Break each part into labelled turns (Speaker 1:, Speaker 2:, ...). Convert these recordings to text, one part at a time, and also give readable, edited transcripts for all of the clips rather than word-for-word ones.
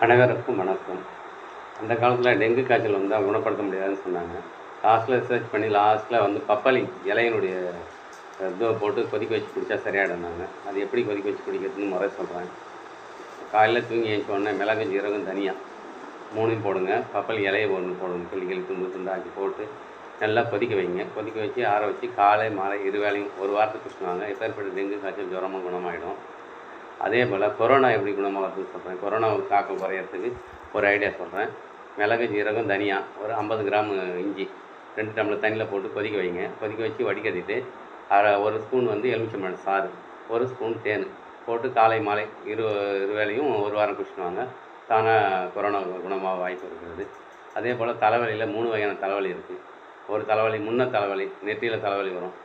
Speaker 1: அனைவருக்கும் வணக்கம். அந்த காலத்தில் டெங்கு காய்ச்சல் வந்தால் குணப்படுத்த முடியாதுன்னு சொன்னாங்க. லாஸ்ட்டில் ரிசர்ச் பண்ணி லாஸ்ட்டில் வந்து பப்பாளி இலையினுடைய இதுவை போட்டு கொதிக்க வச்சு குடித்தா சரியாயிடும்னாங்க. அது எப்படி கொதிக்க வச்சு குடிக்கிறதுன்னு முறை சொல்கிறேன். காலையில் தூங்கி எழுந்த உடனே மிளகு, ஜீரகம், தனியா 3யும் போடுங்க. பப்பாளி இலையை ஒன்று போடுங்க. கிள்ளி துண்டு துண்டாக்கி போட்டு நல்லா கொதிக்க வைங்க. கொதிக்க வச்சு ஆற வச்சு காலை மாலை இருவேளையும் ஒரு வாரத்துக்கு குடிச்சுவாங்க. எப்பேற்பட்ட டெங்கு காய்ச்சல் ஜுரமும் குணமாயிடும். அதே போல் கொரோனா எப்படி குணமாகுதுன்னு சொல்கிறேன். கொரோனா தாக்கம் குறையிறதுக்கு ஒரு ஐடியா சொல்கிறேன். மிளகு, ஜீரகம், தனியா ஒரு 50 கிராம் இஞ்சி 2 டம்ளர் தண்ணியில் போட்டு கொதிக்க வைங்க. கொதிக்க வச்சு வடிகட்டிட்டு ஒரு ஸ்பூன் வந்து எலுமிச்சம்பழம் சாறு, ஒரு ஸ்பூன் தேன் போட்டு காலை மாலை இருவேளையும் ஒரு வாரம் குடிச்சுடுவாங்க. தானாக கொரோனா குணமாக வாய்ப்பு இருக்கிறது. அதே போல் தலைவலியில் 3 வகையான தலைவலி இருக்குது. ஒரு தலைவலி தலைவலி, நெற்றியில் தலைவலி வரும்.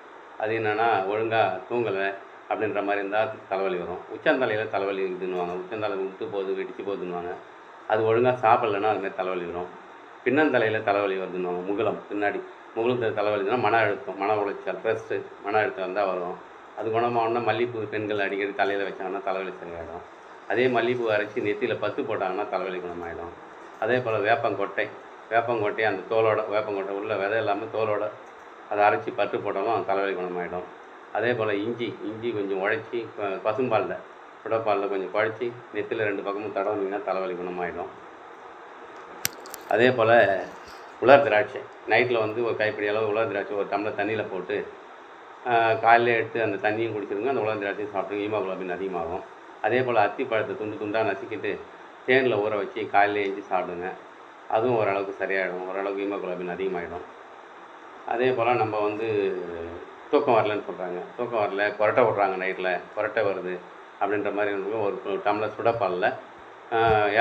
Speaker 1: அது என்னென்னா ஒழுங்காக தூங்கலை அப்படின்ற மாதிரி இருந்தால் தலைவலி வரும். உச்சந்தலையில் தலைவலி இருக்குதுன்னுவாங்க. உச்சந்தலை விட்டு போகுது, வெடிச்சு போகுதுன்னுவாங்க. அது ஒழுங்காக சாப்பிட்லன்னா அதுமாதிரி தலைவலி வரும். பின்னந்தலையில் தலைவலி வருதுன்னுவாங்க. பின்னாடி முகுளத்தில் தலைவலினா மன அழுத்தம், மன உளைச்சல், ஸ்ட்ரெஸ்ஸு, மன அழுத்தம் இருந்தால் வரும். அது குணமாகனா மல்லிகைப்பூ பெண்கள் அடிக்கடி தலையில் வச்சாங்கன்னா தலைவலி சரியாயிடும். அதே மல்லிகைப்பூ அரைச்சி நெத்தியில் பத்து போட்டாங்கன்னா தலைவலி குணமாயிடும். அதே போல் வேப்பங்கொட்டையை அந்த தோலோட வேப்பங்கொட்டை உள்ள விதை இல்லாமல் தோலோட அதை அரைச்சி பத்து போட்டாலும் தலைவலி குணமாயிடும். அதே போல் இஞ்சி கொஞ்சம் உழைச்சி பசும்பாலில் சுடப்பாலில் கொஞ்சம் குழச்சி நெத்தியில் 2 பக்கமும் தடவுனீங்கன்னா தலைவலி குணமாயிடும். அதே போல் உலர் திராட்சை நைட்டில் வந்து ஒரு கைப்பிடி அளவு உலர் திராட்சை ஒரு டம்ளர் தண்ணியில் போட்டு காலையில் எடுத்து அந்த தண்ணியும் குடிச்சிடுங்க. அந்த உலர் திராட்சையும் சாப்பிடுங்க. ஹீமோகுளோபின் அதிகமாகும். அதே போல் அத்திப்பழத்தை துண்டாக நசுக்கிட்டு தேனில் ஊற வச்சு காலையில் எழுந்து சாப்பிடுங்க. அதுவும் ஓரளவுக்கு சரியாயிடும். ஓரளவுக்கு ஹீமோகுளோபின் அதிகமாகிடும். அதே போல் நம்ம வந்து தூக்கம் வரலன்னு சொல்கிறாங்க. தூக்கம் வரல, கொரட்டை விட்றாங்க, நைட்டில் கொரட்டை வருது அப்படின்ற மாதிரி ஒரு டம்ளர் சுடப்பாலில்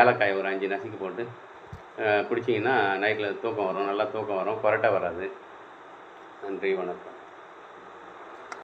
Speaker 1: ஏலக்காய் ஒரு 5 நசுக்கி போட்டு குடிச்சிங்கன்னா நைட்டில் தூக்கம் வரும். நல்லா தூக்கம் வரும், கொரட்டை வராது. நன்றி, வணக்கம்.